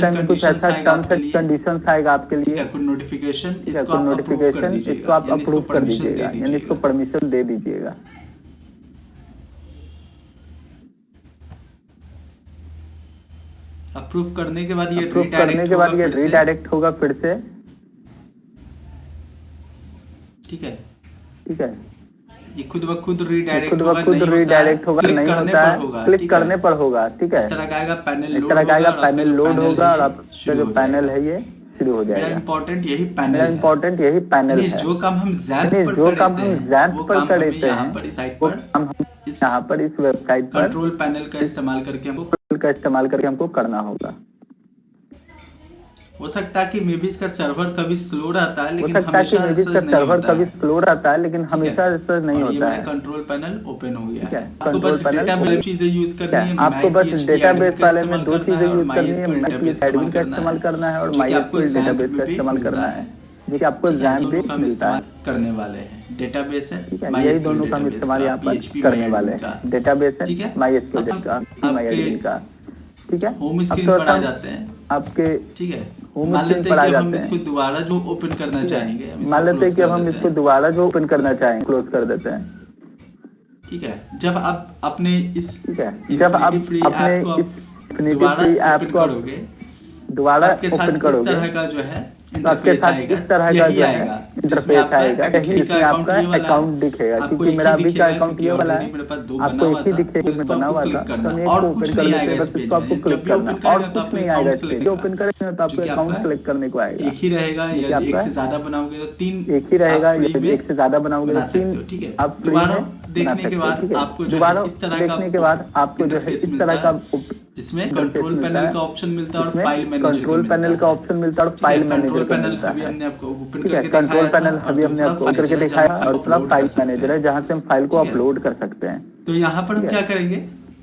इस टाइम कुछ ऐसा टर्म्स एंड कंडीशंस आएगा आपके लिए, क्या कुछ नोटिफिकेशन, या इसको कोई आप अप्रूव कर नोटिफिकेशन, दीजिएगा, इसको आप यानी इसको अप्रूव कर परमिशन दे दीजिएगा, यानी इसको दीजिएगा। परमिशन दे दीजिएगा। अप्रूव करने के बाद ये अप्रूव करने के बाद ये रीडायरेक्ट होगा फिर से। ठीक है, ठीक है, ये खुद ब खुद रीडायरेक्ट खुद होगा, ब खुद नहीं रीडायरेक्ट होगा, क्लिक नहीं करने होता पर है, होगा, क्लिक ठीक है? करने पर होगा। ठीक है, इस तरह का आएगा पैनल इस लोड तरह का आएगा, होगा और पैनल लोड होगा और आपका जो पैनल है ये शुरू हो मेरा जाएगा। इम्पोर्टेंट यही मेरा पैनल है। इम्पोर्टेंट यही पैनल यानी है। जो काम हम जैम्प यानी पर जो कर काम देते हम हैं, जैम्प वो पर काम कर हमें देते यहाँ हैं, पर इस साइट वो पर काम हम इस यहाँ पर इस वेबसाइट पर कंट्रोल पैनल का इस्तेमाल करके हमको करना होगा। हो सकता है कि मे बी इसका सर्वर कभी स्लो रहता है, हो लेकिन सकता है कि हमेशा मे बी ऐसा इसका नहीं सर्वर होता कभी है। स्लो रहता है, लेकिन ठीक है? हमेशा ऐसा नहीं और ये होता मेरा है। कंट्रोल पैनल ओपन हो गया ठीक है। है, आपको कंट्रोल बस पैनल डेटाबेस चीजें यूज करनी है, आपको बस MyPHP डेटाबेस एडमिन का वाले में इस्तेमाल दो करना चीजें है और यूज करनी है, MySQL डेटाबेस एडमिन का इस्तेमाल करना है और जो कि आपको MySQL XAMPP डेटाबेस का में भी इस्तेमाल मिलता करना है। है, जो कि आपको ठीक है, एग्जाम दोनों पे का हम मिलता इस्तेमाल है। करने वाले हैं। डेटाबेस है ठीक है, यही MySQL दोनों का हम डेटाबेस इस्तेमाल का, यहाँ पर PHP करने MyAdmin वाले का। हैं। डेटाबेस है ठीक है, MySQL अब का, आपके MyAdmin का। ठीक है, होम अब स्क्रीन थोड़ा पर सा आ हम जाते हैं। आपके ठीक है, होम मान स्क्रीन लेते पर हैं आ कि हम जाते इसको हैं। दोबारा जो ओपन करना ठीक है, चाहेंगे, हम मान इसको लेते हैं क्लोज कि कर अब हम देते इसको हैं। दोबारा जो ओपन करना चाहें क्लोज कर देते हैं। ठीक है, जब आप अपने इस ठीक है, जब आप इन्फिनिटी फ्री अपने ऐप को इस आप इन्फिनिटी दोबारा फ्री ऐप ओपन को आप करोगे, दोबारा आपके ओपन साथ इस करोगे तरह का जो है तो आपके इंटरफेस साथ आएगा, इस तरह का यही जो है आएगा जिसमें इंटरफेस आपका आएगा, यही जिसमें का आपका अकाउंट ये वाला है। अकाउंट दिखेगा। आपको क्योंकि एक मेरा ही अभी का दिखेगा अकाउंट क्योंकि ये वाला ऑलरेडी है, मेरे पास 2 बना आपको हुआ एक ही था, दिखेगा, इसको बना आपको हुआ था, क्लिक तो करना हम है एक और को ओपन कुछ कर नहीं लेते आएगा हैं, इस बस पेज इसको आपको में। क्लिक जब भी करना ओपन है और करेंगे तो कुछ आपको नहीं एक आएगा काउंट इस से पेज। जो लगेगा, ओपन करेंगे तो जो आपको कि अकाउंट आपका सेलेक्ट करने को आएगा। एक ही रहेगा, जो कि या आपका एक से ज्यादा बनाओगे तो 3 एक ही रहेगा, आप फ्री या में एक से ज्यादा बनाओगे बना तो सकते 3 हो। ठीक है, आप फ्री दोबारा में बना देखने सकते के हो। बाद ठीक है, आपको जो है दोबारा इस तरह का देखने के बाद आपको जो है इंटरफेस इस मिलता तरह का है, जिसमें इंटरफेस कंट्रोल मिलता पैनल है, का ऑप्शन मिलता है और जिसमें फाइल मैनेजर का कंट्रोल मिलता पैनल का है। ऑप्शन मिलता है और ठीक है, फाइल कंट्रोल मैनेजर का पैनल मिलता अभी है। हमने आपको ओपन ठीक है, करके कंट्रोल दिखाया था पैनल और अभी हमने दूसरा आपको फाइल ओपन करके मैनेजर है दिखाया जहाँ और फाइल दूसरा अपलोड कर फाइल सकते मैनेजर है, हैं। जहाँ से हम फाइल को ठीक है, अपलोड कर सकते हैं। तो यहाँ पर हम ठीक है, क्या करेंगे,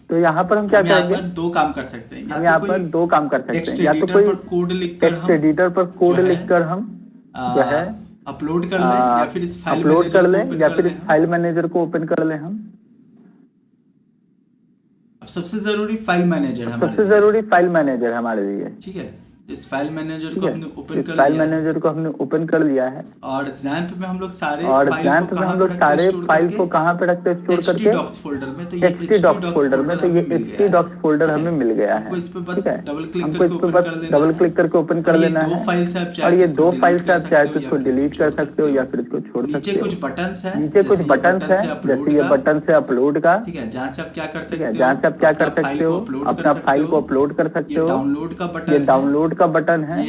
तो यहाँ पर हम क्या हम यहाँ करेंगे, पर 2 काम कर सकते हैं। हम या यहाँ तो पर कोई 2 काम कर सकते टेक्स्ट हैं। या तो एडिटर कोई पर कोड लिखकर टेक्स्ट हम एडिटर पर कोड जो है लिखकर हम जो है अपलोड कर लें, या फिर इस फाइल अपलोड मैनेजर कर को लें, ओपन या कर फिर लें इस हम। फाइल मैनेजर को ओपन कर लें हम। अब सबसे जरूरी फाइल मैनेजर हमारे सबसे लिए। जरूरी फाइल मैनेजर हमारे लिए। ठीक है, इस फाइल मैनेजर ठीक को है, हमने ओपन इस कर फाइल लिया है मैनेजर को हमने ओपन कर लिया है और XAMPP में हम लोग सारे और फाइल XAMPP को में कहाँ हम पे लोग रखते हैं सारे स्टोर फाइल करके, को कहाँ पे रखते हैं स्टोर करके htdocs फोल्डर में। तो ये htdocs फोल्डर में, तो ये हमें मिल गया है। htdocs फोल्डर ठीक है, हमें मिल गया है। हमको इस पे बस ठीक है, डबल क्लिक हमको करके इस पे ओपन बस कर लेना डबल है क्लिक करके ओपन कर और ये लेना 2 है फाइल से आप और चाहे ये तो 2 इसको फाइल डिलीट से कर आप चाहे सकते तो हो इसको या फिर डिलीट कर सकते हो या फिर इसको छोड़ नीचे सकते हो। कुछ बटन्स है, नीचे कुछ जैसे ये बटन्स बटन है, से अपलोड जैसे ये का। बटन से अपलोड का। ठीक है, जहाँ से आप क्या कर ठीक सकते है, हो, जहाँ से आप क्या कर अपना सकते फाइल हो, को अपलोड अपना कर फाइल सकते को हो। अपलोड कर सकते ये हो। डाउनलोड का बटन ये है, डाउनलोड का बटन है।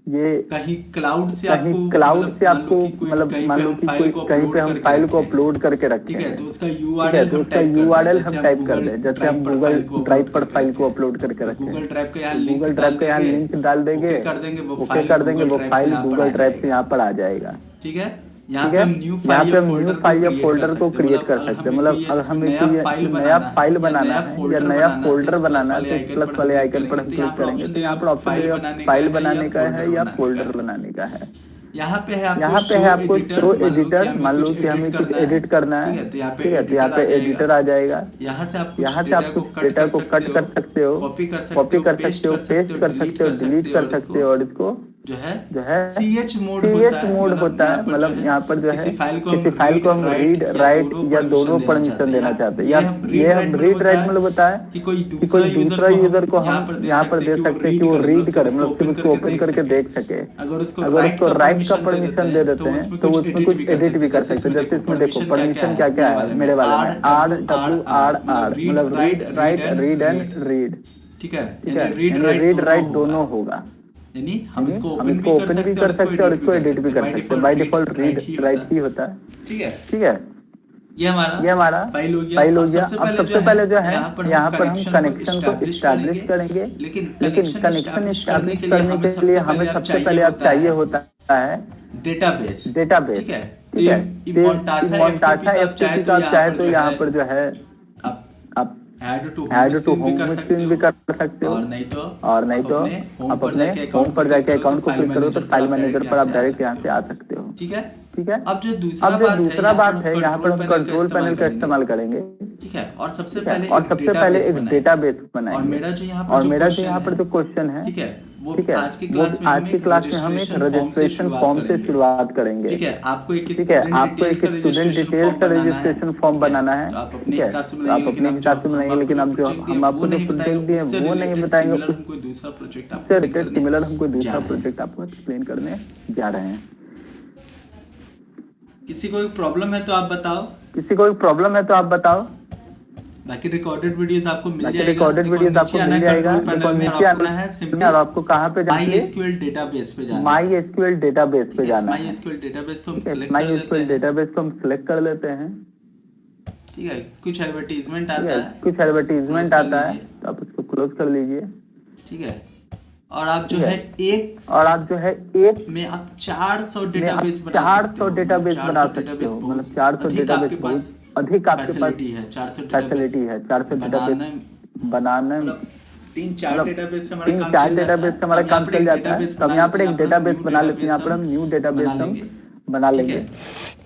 ये कहीं क्लाउड से कहीं आपको क्लाउड से मान लो आपको कि कोई मतलब कहीं मान पे लो हम कि फाइल कोई को कहीं अपलोड पे हम करके फाइल को रखें। अपलोड करके रखे ठीक है, हैं। तो उसका ठीक है, URL तो हम उसका टाइप कर दें, URL जैसे हम हम टाइप कर गूगल दें, जैसे ड्राइव हम पर गूगल फाइल को ड्राइव अपलोड पर करके फाइल को रखें। अपलोड करके तो रखें। गूगल ड्राइव का यहाँ तो लिंक गूगल डाल ड्राइव का यहाँ देंगे, लिंक डाल देंगे, ओके कर देंगे, वो ओके फाइल कर देंगे, गूगल वो ड्राइव से फाइल यहाँ पर गूगल आ ड्राइव से जाएगा। यहाँ पर आ जाएगा। ठीक है, यहाँ ठीक पे है, हम न्यू यहाँ फाइल पे या हम न्यू फोल्डर को फाइल या क्रिएट कर फोल्डर को सकते हैं। क्रिएट कर अगर सकते हैं। हमें मतलब कोई अगर इसमें हमें नया कोई फाइल नया फाइल बनाना बनाना है है या या नया नया फोल्डर फोल्डर बनाना बनाना है है, तो तो इस इस प्लस प्लस वाले वाले आइकन आइकन पर पर हम हम क्लिक क्लिक करेंगे करेंगे तो तो यहाँ यहाँ पर पर ऑप्शन फाइल देगा बनाने फाइल का है बनाने या का है या फोल्डर फोल्डर बनाने का बनाने का है। यहाँ पे है यहाँ पे है आपको शो एडिटर, मान लो कि हमें कुछ एडिट करना है। ठीक है, ठीक है, तो यहाँ पे एडिटर आ जाएगा। यहाँ से आप यहाँ कुछ से आप कुछ डेटा को कट कर सकते हो, कॉपी कर कॉपी कर पेस्ट सकते हो, पेस्ट कर सकते हो, डिलीट कर सकते हो और इसको जो है CH मोड मोड होता है। मतलब यहाँ पर जो है किसी फाइल को हम रीड राइट या दोनों परमिशन देना चाहते हैं। या ये हम रीड राइट मतलब होता है कि कोई कि कोई दूसरा यूजर को हम यहाँ पर दे सकते हैं कि वो रीड करे, मतलब सिर्फ उसको ओपन करके देख सके। अगर उसको राइट का परमिशन दे देते हैं तो उसमें कुछ एडिट भी कर सकते हैं। जैसे इसमें देखो परमिशन क्या क्या है मेरे वाले में, RWRR मतलब read write read and read. ठीक है, ठीक है, रीड राइट दोनों होगा। यानी हम इसको ओपन भी कर सकते हैं और इसको एडिट भी कर सकते हैं। बाय डिफॉल्ट रीड राइट ही होता है। ठीक है, ठीक है, ये हमारा फाइल हो गया। अब सबसे पहले जो है यहाँ पर हम कनेक्शन को इस्टेब्लिश करेंगे। लेकिन कनेक्शन इस्टेब्लिश करने के लिए हमें सबसे पहले अब चाहिए होता है डेटाबेस। ठीक है, ठीक है, मोंटासा FTP का आप चाहे तो यहाँ पर जो है आप ऐड टू होम स्क्रीन भी कर सकते हो और नहीं तो आप अपने होम पर जाके अकाउंट को क्लिक करो तो फाइल मैनेजर पर आप डायरेक्ट यहाँ से आ सकते हो। ठीक है, ठीक है। अब जो दूसरा बात है यहाँ पर हम कंट्रोल पैनल का इस्तेमाल करेंगे। ठीक है, और सबसे पहले एक डेटाबेस बनाएंगे। और मेरा जो यहाँ पर जो क्वेश्चन है, ठीक है, वो ठीक है, आज की क्लास में हम एक रजिस्ट्रेशन फॉर्म से शुरुआत करेंगे। ठीक है, आपको एक स्टूडेंट डिटेल्स का रजिस्ट्रेशन फॉर्म बनाना है। तो आप अपने ठीक है, हिसाब से तो आप अपने हिसाब से बनाएंगे, लेकिन अब जो हम आपको जो प्रोजेक्ट दिए वो नहीं बताएंगे। कोई दूसरा प्रोजेक्ट उससे रिलेटेड सिमिलर हम कोई दूसरा प्रोजेक्ट आपको एक्सप्लेन करने जा रहे हैं। किसी को प्रॉब्लम है तो आप बताओ। बाकी रिकॉर्डेड वीडियोस आपको मिल जाएगा। देखो नीचे आना है सिंपली, और आपको कहाँ पे जाना है? MySQL डेटाबेस पे जाना है। MySQL डेटाबेस पे जाना है। MySQL डेटाबेस को हम MySQL डेटाबेस को हम सिलेक्ट कर लेते हैं। ठीक है, कुछ एडवर्टीजमेंट ठीक आता है, है, कुछ एडवर्टीजमेंट close कर आता है लीजिए। तो आप उसको क्लोज कर लीजिए। ठीक है, और आप जो ठीक है है, एक और आप जो है एक में आप 400 में आप डेटाबेस बना सकते 400 हो। डेटाबेस बना 400 सकते डेटाबेस हो, मतलब बहुत 400 अधिक डेटाबेस आपके पास बहुत अधिक आपके पास फैसिलिटी है। 400 डेटाबेस फैसिलिटी है। 400 डेटाबेस बनाने बनाने मतलब 3-4 मतलब डेटाबेस से हमारा काम 3-4 चल जाता डेटाबेस है। से हमारा हम यहाँ काम पर चल एक जाता है। डेटाबेस तो हम बना यहाँ लेते पर हैं, एक यहाँ पर हम डेटाबेस न्यू बना लेते हैं, यहाँ डेटाबेस पर हम हम न्यू बना डेटाबेस हम लेंगे। बना ठीक लेंगे। है,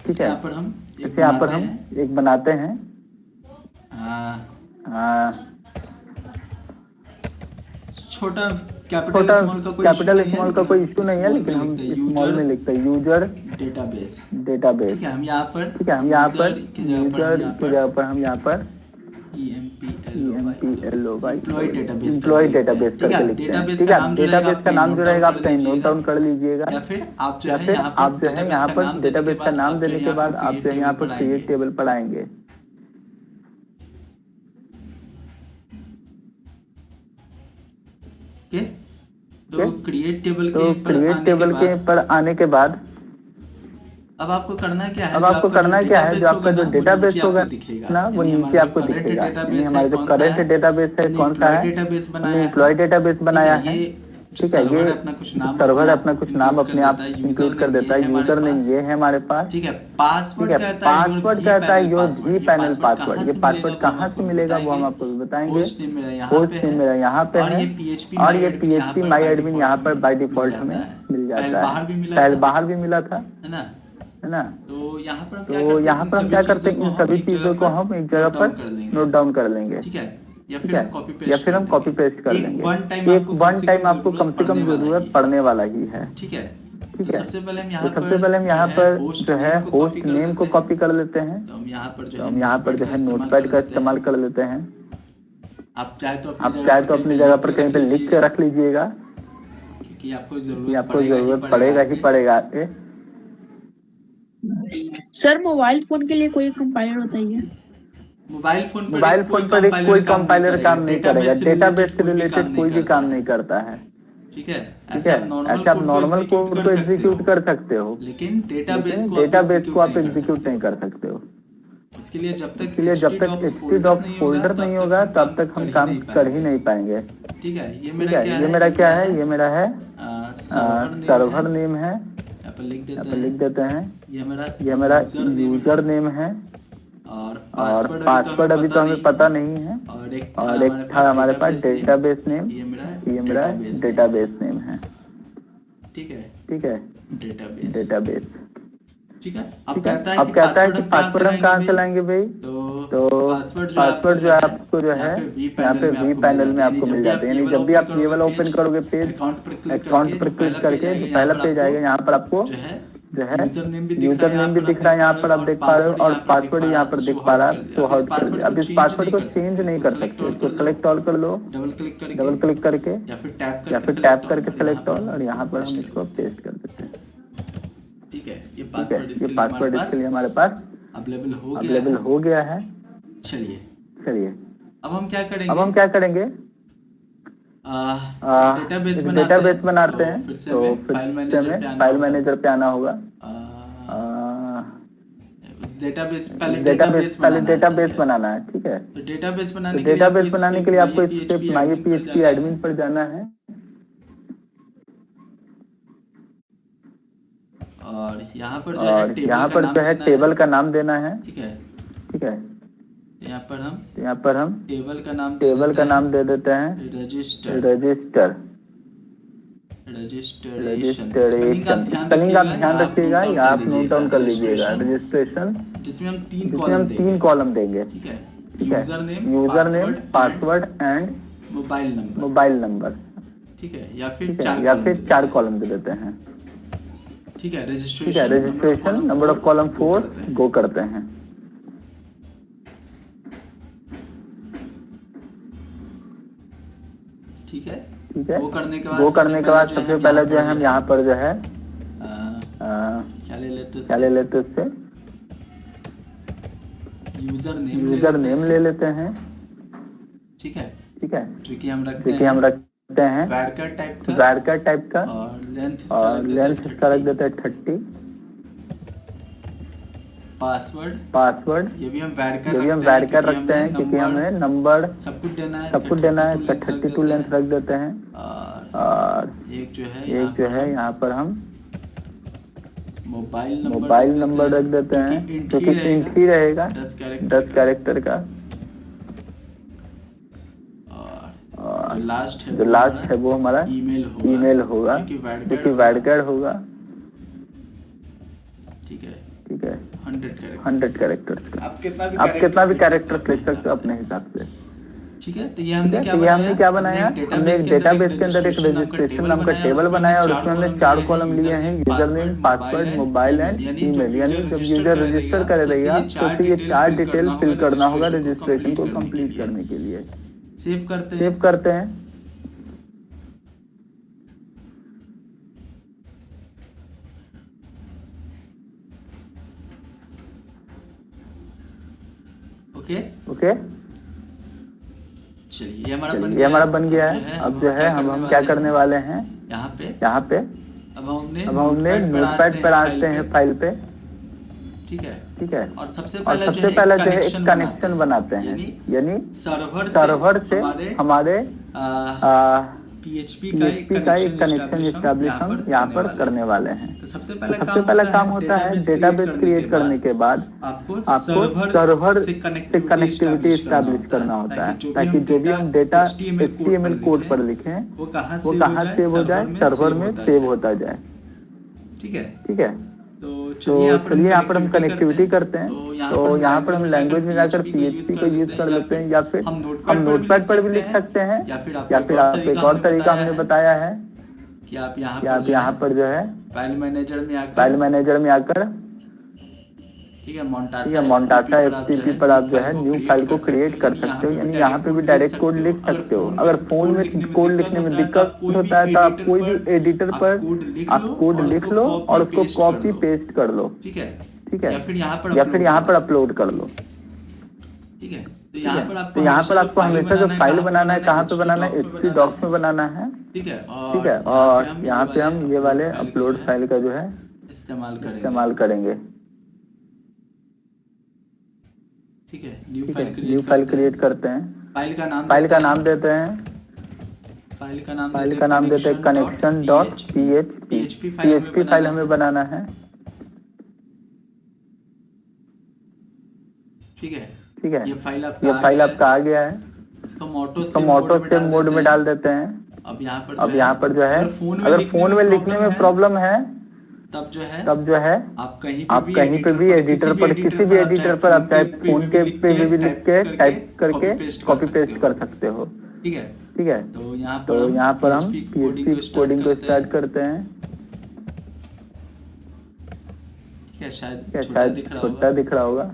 ठीक इसे है, यहाँ पर हम एक इसे यहाँ पर बनाते हम हैं। एक बनाते हैं। आ, छोटा कैपिटल छोटा स्मॉल का कोई इशू कैपिटल नहीं है, स्मॉल का लेकिन कोई हम इशू नहीं है, स्मॉल में लेकिन हम लिखते हैं स्मॉल यूजर में लिखते हैं यूजर डेटाबेस। डेटाबेस। ठीक है, हम यहाँ पर ठीक है, हम यहाँ पर यूजर की जगह पर हम यूजर यहाँ की जगह पर हम यहाँ पर EMPLOY एम्प्लॉय डेटाबेस एम्प्लॉय करके लिखते डेटाबेस हैं। ठीक करके है, लिखते हैं। डेटाबेस ठीक का है, नाम जो रहेगा डेटाबेस आप का कहीं नाम नोट जो डाउन रहेगा कर आप कहीं नोट लीजिएगा, डाउन कर लीजिएगा, या फिर आप जो या है फिर यहाँ पर आप जो है डेटाबेस यहाँ का पर नाम देने के डेटाबेस का बाद नाम आप जो देने है के यहाँ बाद पर आप क्रिएट जो है यहाँ टेबल पर पर क्रिएट आएंगे। टेबल पर आएंगे। ओके, ठीक है, तो क्रिएट टेबल तो के पर क्रिएट आने के टेबल के बाद पर आने के बाद अब आपको करना क्या है, अब जो आपको आपका जो करना क्या है, जो डेटाबेस आपका होगा जो ना वो डेटाबेस नीचे होगा आपको दिखेगा। ना वो यानी हमारा नीचे जो आपको करंट दिखेगा। यानी डेटाबेस है हमारा जो कौन सा करंट है, डेटाबेस है हमने कौन सा एम्प्लॉय है, डेटाबेस हमने बनाया है। एम्प्लॉय डेटाबेस ठीक बनाया है, है। ये ठीक है, सर्वर ये अपना कुछ नाम अपने सर्वर आप अपना कुछ नाम इंक्लूड कर अपने देता आप है, यूजर इंक्लूड कर नेम ये देता है, है हमारे यूजर नेम पास। ये है हमारे पास। ठीक है, ठीक पासवर्ड है, कहता है योर पासवर्ड भी कहता है पैनल योर भी पासवर्ड। ये पैनल पासवर्ड कहाँ पासवर्ड। ये से मिलेगा पासवर्ड वो हम कहाँ से आपको मिलेगा वो हम बताएंगे। आपको बताएंगे। होस्ट नेम मेरा यहाँ पे होस्ट नेम है, मेरा यहाँ पे और है, ये PHP और माई ये एडमिन यहाँ PHP पर माई बाय एडमिन यहाँ डिफॉल्ट पर में बाय मिल डिफॉल्ट जाता हमें है। मिल पहले जाता है। बाहर भी मिला पहले था, बाहर भी मिला था, है ना। है ना। तो यहाँ पर हम क्या तो करते हैं, यहाँ इन पर हम सभी क्या करते चीजों हैं, को इन हम सभी एक जगह चीजों को पर हम एक जगह नोट डाउन पर कर लेंगे। नोट डाउन कर लेंगे। ठीक है, या ठीक फिर है, हम कॉपी या पेस्ट फिर कर हम कॉपी देंगे। पेस्ट कर एक देंगे। वन टाइम एक आपको कम वन से टाइम कम आपको कम जरूरत से कम पड़ने वाला जरूरत ही है। पड़ने वाला ही है। ठीक है, ठीक तो है, सबसे पहले हम तो यहाँ सबसे पर पहले हम जो यहाँ है पर होस्ट जो है नेम को कॉपी होस्ट कर नेम लेते को हैं। कॉपी कर लेते हैं। तो हम यहाँ पर जो तो है हम यहाँ पर नोटपैड जो का है इस्तेमाल कर नोटपैड का लेते इस्तेमाल हैं। कर लेते हैं। आप चाहे तो अपनी आप जगह चाहे पर तो कहीं पे अपनी जगह लिख पर के कहीं रख पे लिख के लीजिएगा, रख लीजिएगा, क्योंकि आपको कि जरूरत आपको पड़ेगा ही जरूरत पड़ेगा पड़ेगा ही आगे। पड़ेगा आगे। सर मोबाइल फोन के लिए कोई कंपाइलर बताइए। मोबाइल फोन पर मोबाइल एक कोई फोन पर एक कोई कंपाइलर काम नहीं कंपाइलर करेगा, काम नहीं करेगा, डेटाबेस से डेटाबेस रिलेटेड से कोई भी काम रिलेटेड नहीं कोई भी करता काम है। नहीं करता है। ठीक है, ठीक ऐसे है, आप नॉर्मल ऐसे आप कोड को नॉर्मल एग्जीक्यूट कोड कर को सकते हो, एग्जीक्यूट कर सकते हो, लेकिन डेटाबेस लेकिन को आप डेटाबेस को एग्जीक्यूट आप नहीं कर एग्जीक्यूट सकते नहीं हो। कर सकते हो। इसके लिए जब तक इसके लिए जब तक htdocs फोल्डर htdocs नहीं होगा फोल्डर तब नहीं तक होगा हम तब काम तक हम कर ही काम नहीं कर ही पाएंगे। नहीं पाएंगे। ठीक है, ये ठीक मेरा है, क्या ये है, मेरा क्या है, ये मेरा है सर्वर नेम सर्वर है, नेम है, यहाँ पर लिख यहाँ देते पर लिख हैं। देते हैं। ये ये मेरा मेरा यूजर नेम है, और और पासवर्ड पासवर्ड अभी तो हमें पता नहीं है, और एक और एक था हमारे पास डेटाबेस नेम। ये मेरा ये मेरा डेटाबेस नेम है। ठीक है, ठीक है, डेटाबेस। डेटाबेस। ठीक है, अब ठीक है, कहता है अब कि कहता है कि पासवर्ड पासवर्ड हम कहाँ से लाएंगे भाई। तो पासवर्ड जो है आपको जो है यहाँ पे वी पैनल में आपको मिल जाता है। यानी जब भी आप ये वाला ओपन करोगे पेज, अकाउंट पर क्लिक करके जो पहला पेज आएगा यहाँ पर आपको जो है यूजर नेम भी दिख रहा है यहाँ पर आप देख पा रहे हो, और पासवर्ड यहाँ पर दिख पा रहा है। तो आउट कर दिया। अब इस पासवर्ड को चेंज नहीं कर सकते, इसको सेलेक्ट ऑल कर लो, डबल क्लिक करके या फिर टैप करके सेलेक्ट ऑल, और यहाँ पर हम इसको पेस्ट कर देते हैं। ठीक है, ये ठीक है, ये पासवर्ड इसके लिए हमारे पास अवेलेबल हो गया है। चलिए, चलिए अब हम क्या करेंगे, अब हम क्या करेंगे, डेटाबेस बनाते हैं। तो फिर से हमें फाइल मैनेजर पे आना होगा। पहले डेटाबेस बनाना है। ठीक है, तो डेटाबेस बनाने के लिए आपको इस पे MyPHP एडमिन पर जाना है, और यहाँ पर और यहाँ पर जो है टेबल का नाम देना है। ठीक है, ठीक है, यहाँ पर हम टेबल का नाम दे देते हैं रजिस्ट्रेशन। स्पेलिंग आप ध्यान रखिएगा, या आप नोट डाउन कर लीजिएगा। रजिस्ट्रेशन, जिसमें हम तीन कॉलम देंगे। ठीक है, ठीक है, user name, password and mobile number. ठीक है, या फिर 4 कॉलम दे देते हैं। ठीक है, ठीक है, रजिस्ट्रेशन नंबर ऑफ कॉलम 4 गो करते हैं। ठीक है, ठीक है, वो करने के बाद सबसे पहले जो है हम यहाँ पर जो है क्या ले लेते उससे यूजर नेम ले लेते हैं। ठीक है, जो कि हम रखते हैं वैरकर टाइप का, और लेंथ इसका रख देते हैं 30। पासवर्ड ये भी हम ऐड कर रखते हैं क्योंकि हमें नंबर सब कुछ देना है। इसका 32 लेंथ रख देते हैं। और एक जो है यहाँ पर हम मोबाइल नंबर रख देते हैं क्योंकि इंट ही रहेगा 10 कैरेक्टर का। और जो लास्ट है वो हमारा ईमेल होगा क्योंकि वैडगैड होगा। ठीक है 100 कैरेक्टर्स का। आप कितना भी कैरेक्टर लिख सकते हो अपने हिसाब से। ठीक है, तो ये हमने क्या बनाया, हमने एक डेटाबेस के अंदर एक रजिस्ट्रेशन नाम का टेबल बनाया और उसमें हमने 4 कॉलम लिए हैं, user name, password, mobile and email. यानी जब यूजर रजिस्टर करेगा तो उसे ये 4 डिटेल फिल करना होगा रजिस्ट्रेशन को कंप्लीट करने के लिए। सेव करते हैं। ओके चलिए ये हमारा बन गया है। अब जो है हम क्या करने वाले हैं, यहाँ पे अब हमने नोटपैड पर आते हैं फाइल पे। ठीक है और सबसे पहला जो है एक कनेक्शन बनाते हैं, यानी सर्वर से हमारे PHP का एक कनेक्शन स्टैब्लिश हम यहाँ पर करने वाले हैं। तो सबसे पहला काम होता है डेटाबेस क्रिएट करने के बाद आपको सर्वर से कनेक्टिविटी स्टैब्लिश करना होता है, ताकि जो भी हम डेटा HTML कोड पर लिखें वो कहाँ सेव हो जाए, सर्वर में सेव होता जाए। ठीक है तो चलिए यहाँ पर हम कनेक्टिविटी करते हैं। तो यहाँ पर हम लैंग्वेज में जाकर PHP को यूज कर लेते हैं, या फिर हम नोटपैड पर भी लिख सकते हैं, या फिर आप एक और तरीका हमने बताया है कि आप यहाँ पर जो है फाइल मैनेजर में आकर ठीक है मोंटासा FTP पर आप जो है न्यू फाइल को क्रिएट कर सकते हो, यानी यहाँ पे भी डायरेक्ट कोड लिख सकते हो। अगर फोन में कोड लिखने में दिक्कत होता है तो आप कोई भी एडिटर पर आप कोड लिख लो और उसको कॉपी पेस्ट कर लो। ठीक है या फिर यहाँ पर अपलोड कर लो। ठीक है, तो यहाँ पर आपको हमेशा जो फाइल बनाना है कहाँ पे बनाना है, HP डॉक्स में बनाना है। ठीक है और यहाँ पे हम ये वाले अपलोड फाइल का जो है इस्तेमाल करेंगे। ठीक है, न्यू फाइल क्रिएट करते हैं। फाइल का नाम देते हैं कनेक्शन डॉट PHP फाइल हमें बनाना है। ठीक है ये फाइल आपका आ गया है। इसको मोटो से मोड में डाल देते हैं। अब यहाँ पर जो है अगर फोन में लिखने में प्रॉब्लम है तब जो है आप कहीं पे भी एडिटर पर किसी भी एडिटर पर आप चाहे फोन के पे भी लिख के टाइप करके कॉपी पेस्ट कर सकते हो। ठीक है तो यहाँ पर हम PHP कोडिंग को स्टार्ट करते हैं। शायद छोटा दिख रहा होगा।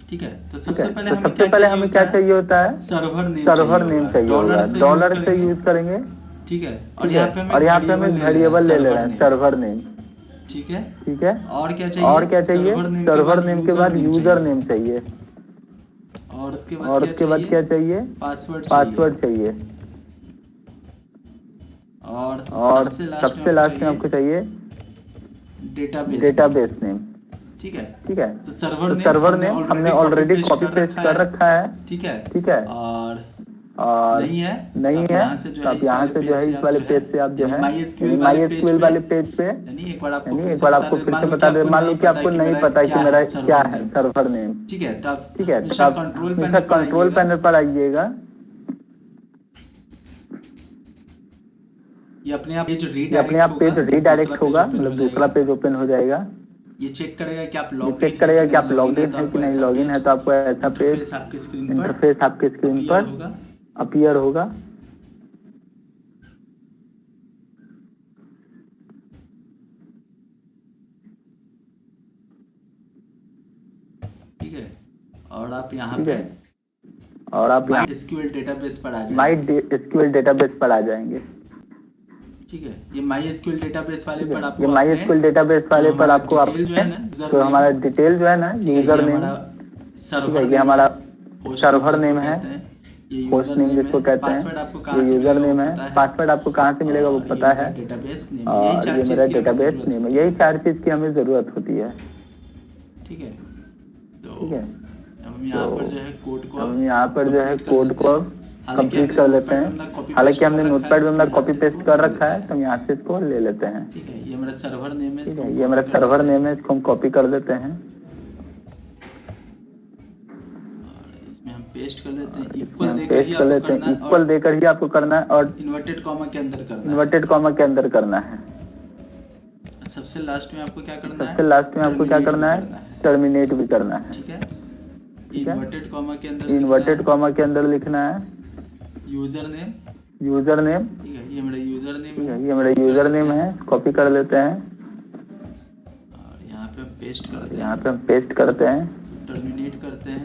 ठीक है, तो सबसे पहले हमें क्या चाहिए होता है, सर्वर नेम चाहिए होगा, डॉलर से यूज करेंगे। ठीक है और यहाँ पे हमें वेरिएबल ले रहे हैं सर्वर नेम। ठीक है और क्या चाहिए सर्वर नेम के बाद यूजर नेम चाहिए और उसके बाद क्या चाहिए, पासवर्ड चाहिए और सबसे लास्ट में आपको चाहिए डेटाबेस नेम। ठीक है तो सर्वर नेम हमने ऑलरेडी कॉपी पेस्ट कर रखा है। ठीक है और नहीं है तो आप यहाँ से जो है इस वाले पेज से आप जो है MySQL वाले पेज पे एक बार आपको फिर से बता दे, मान लो कि आपको नहीं पता है कि मेरा क्या है सर्वर नेम। ठीक है तो आप कंट्रोल पैनल पर आइएगा। ये अपने आप पेज रीडायरेक्ट होगा, मतलब दूसरा पेज ओपन हो जाएगा। ये चेक करेगा कि आप लॉग इन है कि नहीं। लॉग इन है तो आपको ऐसा पेज इंटरफेस आपके स्क्रीन पर अपीयर होगा। ठीक है और आप यहाँ पे MySQL डेटाबेस पर आ जाएंगे। ठीक है ये MySQL डेटाबेस वाले पर आपको तो हमारा डिटेल जो है ना, यूजर नेम, ये हमारा सर्वर नेम है, होस्ट नेम जिसको कहते हैं, ये यूजर नेम है। पासवर्ड आपको कहाँ से मिलेगा वो पता है, और ये मेरा डेटाबेस नेम है। यही 4 चीज की हमें जरूरत होती है। ठीक है, ठीक है, हम यहाँ पर जो है कोड को कंप्लीट कर लेते हैं। हालांकि हमने नोटपैड में अपना कॉपी पेस्ट कर रखा है, तो हम यहाँ से इसको ले लेते हैं। ठीक है, ये मेरा सर्वर नेम है। ठीक है, ये मेरा सर्वर नेम है, इसको हम कॉपी कर देते हैं, इसमें हम पेस्ट कर देते हैं। इक्वल देकर ही आपको करना है, और इन्वर्टेड कॉमा के अंदर करना है। सबसे लास्ट में आपको क्या करना है, टर्मिनेट भी करना है। ठीक है, इन्वर्टेड कॉमा के अंदर लिखना है यूजर नेम। ठीक है, ये मेरा यूजर नेम है, कॉपी कर लेते हैं, और यहाँ पे हम पेस्ट करते हैं,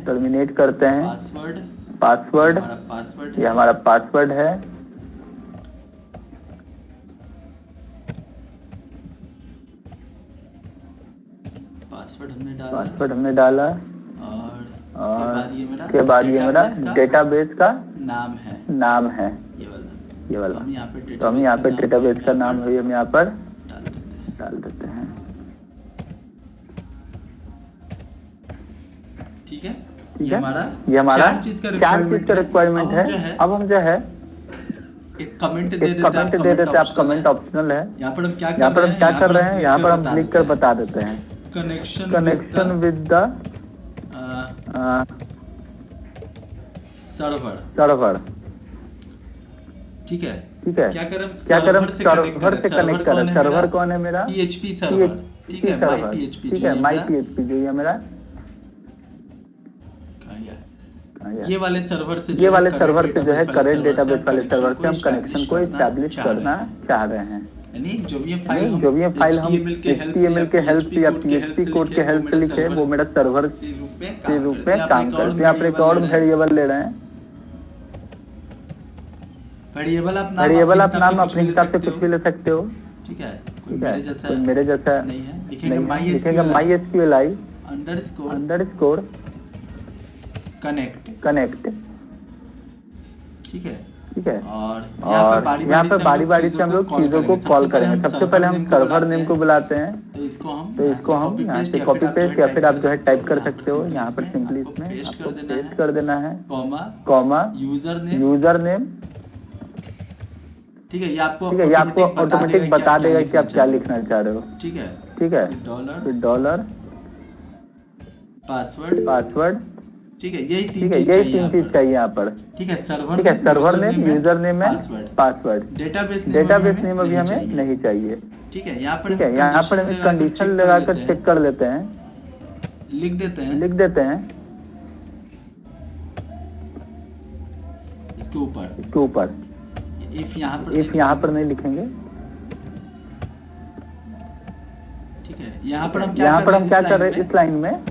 टर्मिनेट करते हैं। पासवर्ड, ये हमारा पासवर्ड है। पासवर्ड हमने डाला, और उसके बाद ये मेरा डेटाबेस का नाम है, ये वाला। तो हम यहाँ पे डेटाबेस का नाम है, हम यहाँ पर डाल देते हैं। ठीक है, ये हमारा 4 चीज का रिक्वायरमेंट है। अब हम जो है एक कमेंट दे देते हैं, आप कमेंट ऑप्शनल है। यहाँ पर हम क्या कर रहे हैं, यहाँ पर हम लिख कर बता देते हैं, कनेक्शन विद द सर्वर। ठीक है, क्या करें, सर्वर से कनेक्ट करें। सर्वर कौन है मेरा, PHP सर्वर। ठीक है, माई PHP जो है मेरा, ये वाले सर्वर से जो है करेंट डेटाबेस वाले सर्वर से हम कनेक्शन को इस्टेब्लिश करना चाह रहे हैं। यानी जो भी ये फाइल हम HTML के हेल्प से या PHP कोड के हेल्प से लिखे, वो मेरा सर्वर के रूप में काम करते हैं। यहाँ पर एक और वेरिएबल ले रहे हैं, वेरिएबल आप नाम अपने हिसाब से कुछ भी ले सकते हो। ठीक है, मेरे जैसा नहीं है, लिखेंगे MySQLi अंडरस्कोर कनेक्ट। ठीक है, और यहाँ पे बारी से हम लोग चीजों को कॉल करेंगे। सबसे पहले हम सर्वर नेम को बुलाते हैं, तो इसको हम यहाँ से कॉपी पेस्ट, या फिर आप जो है टाइप कर सकते हो। यहाँ पर सिंपली इसमें आपको पेस्ट कर देना है, कॉमा यूजर नेम। ठीक है, ये आपको ऑटोमेटिक बता देगा कि आप क्या लिखना चाह रहे हो। ठीक है, फिर डॉलर, पासवर्ड। ठीक है, यही 3 चीज चाहिए यहाँ पर। ठीक है, सर्वर नेम, यूजर नेम है, पासवर्ड। डेटाबेस नेम अभी हमें नहीं चाहिए। ठीक है, यहाँ पर हम कंडीशन लगाकर चेक कर लेते हैं, लिख देते हैं इसके ऊपर। इफ यहाँ पर नहीं लिखेंगे। ठीक है, यहाँ पर हम क्या कर रहे हैं, इस लाइन में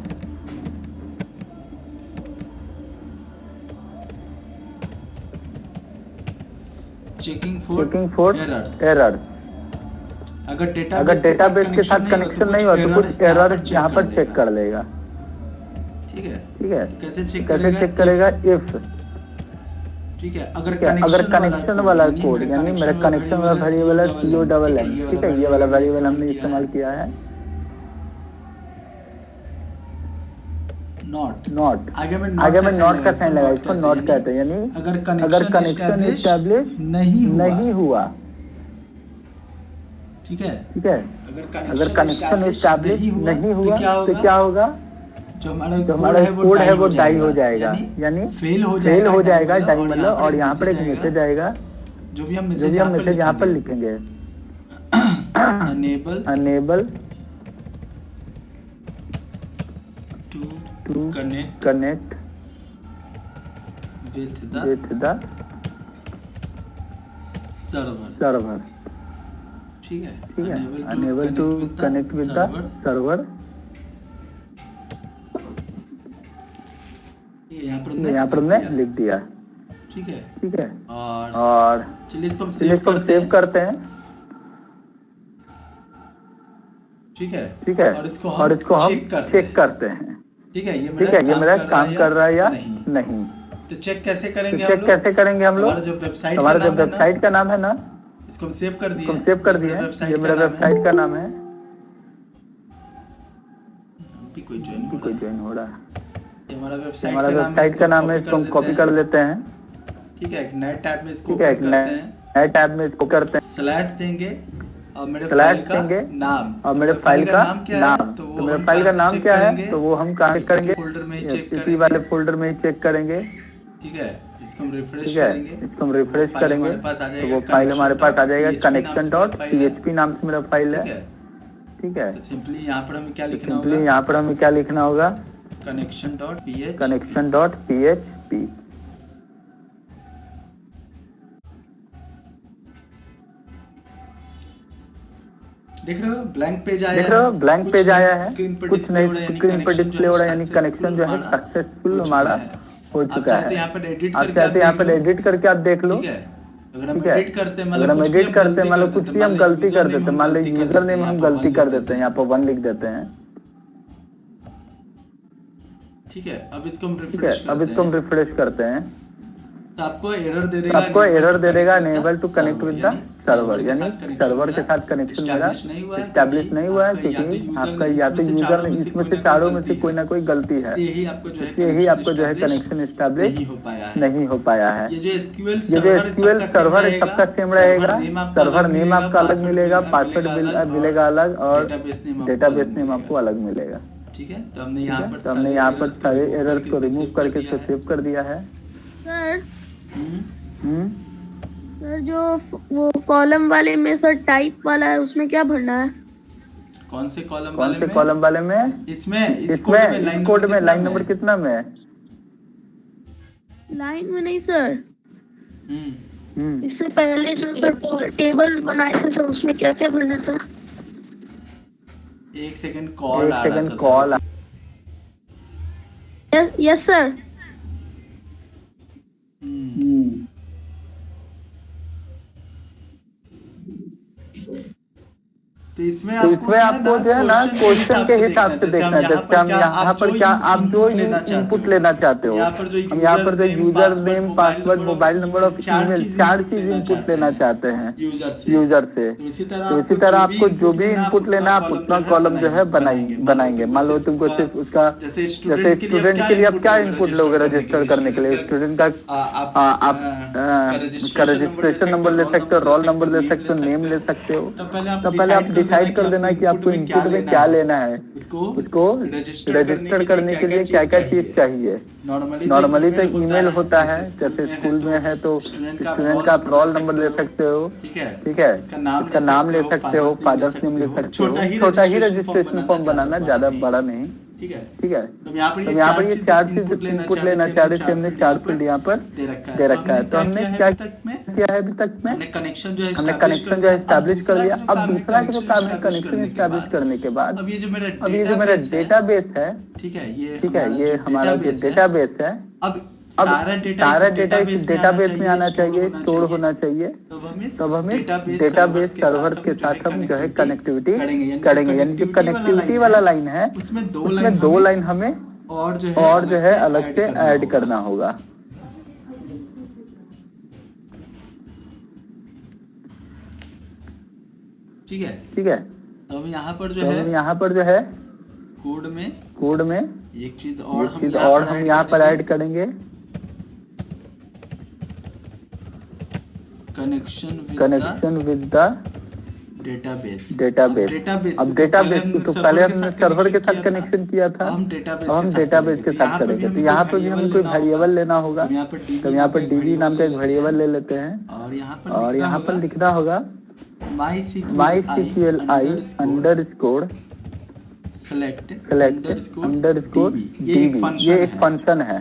चेकिंग फॉर एरर। अगर डेटाबेस के साथ कनेक्शन नहीं हुआ तो कुछ एरर यहाँ पर चेक कर लेगा। ठीक है, कैसे चेक करेगा, इफ। ठीक है, अगर कनेक्शन वाला कोड, यानी मेरा कनेक्शन वाला वेरिएबल है CONN। ठीक है, ये वाला वेरिएबल हमने इस्तेमाल किया है। नॉट आगे में नॉट का साइन लगा, इसको नॉट कहते हैं। यानी अगर कनेक्शन इस्टेब्लिश नहीं हुआ। ठीक है, अगर कनेक्शन इस्टेब्लिश नहीं हुआ तो क्या होगा, जो हमारा कोड है वो डाई हो जाएगा, यानी फेल हो जाएगा, डाई मतलब। और यहाँ पर एक मैसेज आएगा, जो भी हम मैसेज यहाँ पर लिखेंगे, unable to connect with the server. ठीक है, unable to connect with the server. यहाँ पर हमने लिख दिया। ठीक है, और चलिए इसको हम सेव करते हैं। ठीक है, और इसको हम चेक करते हैं। ठीक है, ये मेरा काम कर रहा है या नहीं। तो चेक कैसे करेंगे हम लोग? हमारा जो वेबसाइट का नाम है ना, इसको हम सेव कर दिए। ये मेरा वेबसाइट का नाम है। कोई ज्वाइन हो रहा है। ये हमारा हमारा वेबसाइट का नाम है, इसको हम कॉपी कर लेते हैं। ठीक है, एक नए टैब में इसको करते हैं। स्लैश देंगे और मेरे फाइल का नाम और मेरे फाइल का नाम। तो मेरे फाइल का नाम क्या है, तो वो हम कहाँ करेंगे? फोल्डर में इसी वाले फोल्डर में ही चेक करेंगे। ठीक है, इसको हम रिफ्रेश करेंगे तो वो फाइल हमारे पास आ जाएगा। connection.php नाम से मेरा फाइल है। ठीक है, तो सिंपली यहाँ पर हमें क्या लिखना होगा? connection.php। देख रहे हो ब्लैंक पेज आया है। कुछ नहीं, स्क्रीन पर डिस्प्ले हो रहा है, यानी कनेक्शन जो है सक्सेसफुल हमारा हो चुका है। यहाँ पर एडिट करके आप देख लो। अगर हम एडिट करते हैं, मान लो कुछ भी हम गलती कर देते हैं, मान लो यूजर नेम हम गलती कर देते हैं, यहाँ पर 1 लिख देते हैं। ठीक है, अब इसको हम रिफ्रेश करते हैं। तो आपको एरर दे देगा unable to connect with the server, यानी सर्वर के साथ कनेक्शन मेरा एस्टैब्लिश नहीं हुआ है, क्योंकि आपका या तो यूजर इसमें से चारों में से कोई ना कोई गलती है, यही आपको जो है कनेक्शन एस्टैब्लिश नहीं हो पाया है। ये जो एसक्यूएल सर्वर है सबका सेम रहेगा। सर्वर नेम आपका अलग मिलेगा, पासवर्ड मिलेगा अलग, और डेटाबेस नेम आपको अलग मिलेगा। ठीक है, तो हमने यहाँ पर सारे एरर को रिमूव करके सेव कर दिया है। सर जो वो कॉलम वाले में सर टाइप वाला है, उसमें क्या भरना है? कौन से कॉलम वाले में? इस कोड में लाइन नंबर कितना में है? लाइन में नहीं सर, इससे पहले जो सर टेबल बनाए थे सर, उसमें क्या क्या भरना था? एक सेकंड कॉल यस सर। तो इसमें आपको जो है ना क्वेश्चन के हिसाब से देखना है। जैसे हम यहाँ पर क्या आप जो इनपुट लेना चाहते हो, हम यहाँ पर जो user name, password, mobile number और ईमेल 4 चीज इनपुट लेना चाहते हैं यूजर से। तो इसी तरह आपको जो भी इनपुट लेना आप उतना कॉलम जो है बनाएंगे। मान लो तुमको सिर्फ उसका, जैसे स्टूडेंट के लिए आप क्या इनपुट लोगे रजिस्टर करने के लिए? स्टूडेंट का आप उसका रजिस्ट्रेशन नंबर ले सकते हो, रोल नंबर ले सकते हो, नेम ले सकते हो। तो पहले आप डिसाइड कर देना कि आपको इनपुट में क्या लेना है। उसको रजिस्टर करने के लिए क्या क्या चीज चाहिए। नॉर्मली तो ईमेल होता है, जैसे स्कूल में है तो स्टूडेंट का आप रोल नंबर ले सकते हो। ठीक है, इसका नाम ले सकते हो, फादर्स नेम ले सकते हो। छोटा ही रजिस्ट्रेशन फॉर्म बनाना, ज्यादा बड़ा नहीं। ठीक है, तो यहाँ पर ये 4 चीज इनपुट लेना चाह रहे थे, हमने 4 फील्ड यहाँ पर दे रखा है। तो हमने क्या किया है अभी तक में? हमने कनेक्शन जो है एस्टैब्लिश कर लिया। अब दूसरा जो काम है कनेक्शन एस्टैब्लिश करने के बाद, अब ये जो मेरा डेटाबेस है, ठीक है, ये हमारा जो डेटाबेस है, अब सारा डेटा इस डेटाबेस में आना चाहिए, स्टोर होना चाहिए। तब हमें डेटाबेस सर्वर के साथ हम जो है कनेक्टिविटी करेंगे। यानी जो कनेक्टिविटी वाला लाइन है, उसमें 2 लाइन हमें और जो है अलग से ऐड करना होगा। ठीक है, तो हम यहाँ पर जो है कोड में एक चीज और हम यहाँ पर ऐड करेंगे। Connection with the database. अब डेटाबेस तो पहले हमने सर्वर के साथ कनेक्शन किया था, अब हम डेटाबेस के साथ करेंगे। तो यहाँ पर भी हमें कोई वेरिएबल लेना होगा। तो यहाँ पर DB नाम का एक वेरिएबल ले लेते हैं, और यहाँ पर लिखना होगा MySQLi select _DB। ये एक फंक्शन है।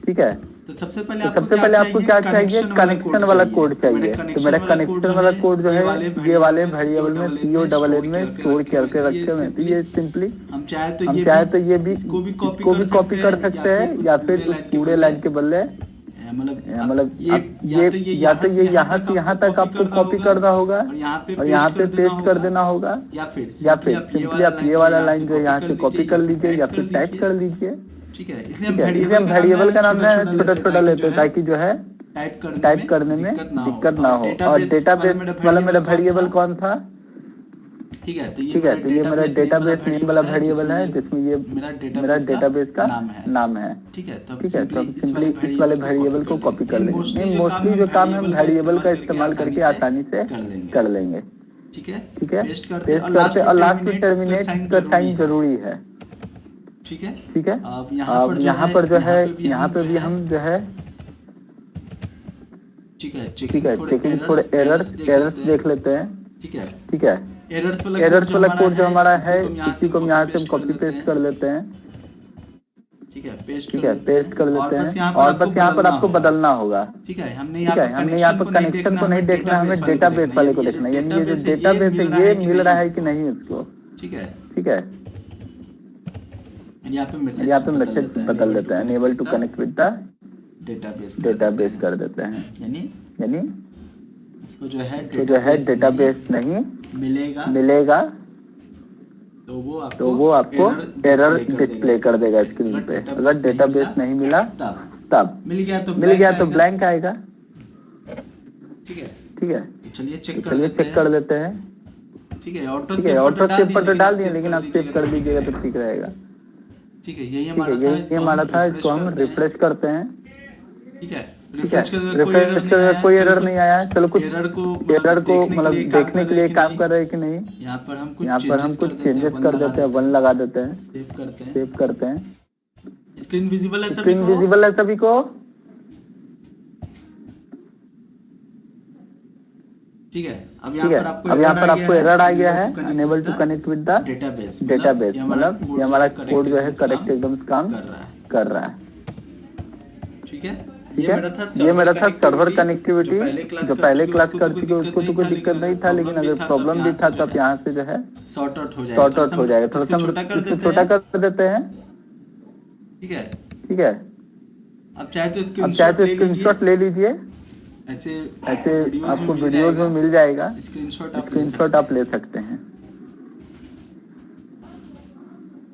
ठीक है, तो सबसे पहले आपको क्या चाहिए? कनेक्शन वाला कोड चाहिए। तो मेरा कनेक्शन वाला कोड जो है ये वाले वेरिएबल में CONN में स्टोर करके रखे हुए हैं। तो ये सिंपली हम चाहे तो ये भी इसको भी कॉपी कर सकते हैं, या फिर पूरे लाइन के बदले मतलब ये या तो ये यहाँ से यहाँ तक आपको कॉपी करना होगा और यहाँ पे पेस्ट कर देना होगा, या फिर सिंपली आप ये वाला लाइन जो यहाँ से कॉपी कर लीजिए या फिर टाइप कर लीजिए। ठीक है, इसलिए हम वेरिएबल का नाम है छोटा छोटा लेते हैं ताकि जो है टाइप करने में दिक्कत ना हो। और डेटाबेस वाला मेरा वेरिएबल कौन था? ठीक है, तो ये मेरा डेटाबेस नेम वाला वेरिएबल है जिसमें ये मेरा डेटाबेस का नाम है। ठीक है, तो हम सिंपली इस वाले वेरिएबल को कॉपी कर लेंगे। मोस्टली जो काम हम वेरिएबल का इस्तेमाल करके आसानी से कर लेंगे। ठीक है, पेस्ट करते और लास्ट में टर्मिनेट का साइन जरूरी है। ठीक है, अब यहाँ पर जो है यहाँ पे भी हम जो है ठीक है, चेकिंग थोड़े एरर्स देख लेते हैं। ठीक है, एरर्स वाला कोड जो हमारा है इसी को यहाँ से हम कॉपी पेस्ट कर लेते हैं। ठीक है, पेस्ट कर लेते हैं और बस यहाँ पर आपको बदलना होगा। ठीक है, हमने यहाँ पर कनेक्शन को नहीं देखना, हमें डेटाबेस वाले को देखना है, यानी ये जो डेटाबेस है ये मिल रहा है कि नहीं इसको। ठीक है, यहाँ पे मैसेज बदल देते हैं, unable to connect with the database कर देते हैं, यानी इसको जो है डेटाबेस नहीं मिलेगा तो वो आपको एरर डिस्प्ले कर देगा स्क्रीन पे। अगर डेटाबेस नहीं मिला तब मिल गया तो ब्लैंक आएगा। ठीक है, चलिए चेक कर लेते हैं। ठीक है, ऑटो सेव पर तो डाल दिए, लेकिन आप सेव कर दीजिएगा तो ठीक रहेगा। ठीक है, यही हमारा था। इसको हम रिफ्रेश करते हैं। ठीक है, रिफ्रेश कर कोई एरर नहीं आया। चलो कुछ एरर को मतलब देखने के लिए काम कर रहे हैं कि नहीं। यहाँ पर हम कुछ चेंजेस कर देते हैं, 1 लगा देते हैं, सेव करते हैं। स्क्रीन विजिबल है सभी को। ठीक है, अब यहाँ पर आपको एरर आ गया है, unable to connect with the database. मतलब ये हमारा कोड जो है करेक्ट एकदम काम कर रहा है। ठीक है, ये मेरा था सर्वर कनेक्टिविटी। जो पहले क्लास कर चुके उसको तो कोई दिक्कत नहीं था, लेकिन अगर प्रॉब्लम भी था तो आप यहाँ से जो है सॉर्ट आउट हो जाएगा। थोड़ा सा छोटा कर देते हैं। ठीक है, अब चाहे तो स्क्रीनशॉट ले लीजिए। ऐसे आपको वीडियोस में मिल जाएगा, स्क्रीनशॉट आप ले सकते हैं।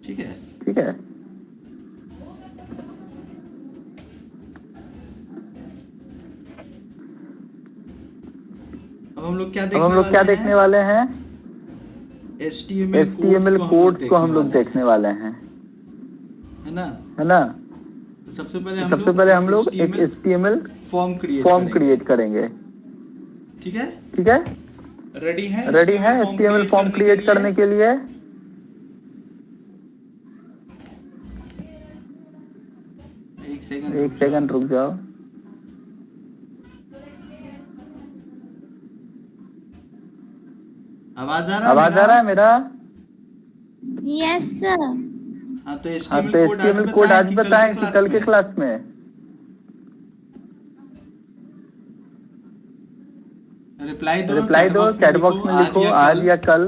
ठीक है, अब हम लोग क्या देखने वाले हैं? HTML कोड को हम लोग देखने वाले हैं, है ना। सबसे पहले हम लोग एक HTML फॉर्म क्रिएट करेंगे। ठीक है, रेडी है HTML फॉर्म क्रिएट करने के लिए। एक सेकंड रुक जाओ। आवाज आ रहा है मेरा? Yes sir. हाँ, तो HTML कोड आज बताएं कि कल के क्लास में? रिप्लाई दो, चैट बॉक्स में लिखो आज या कल।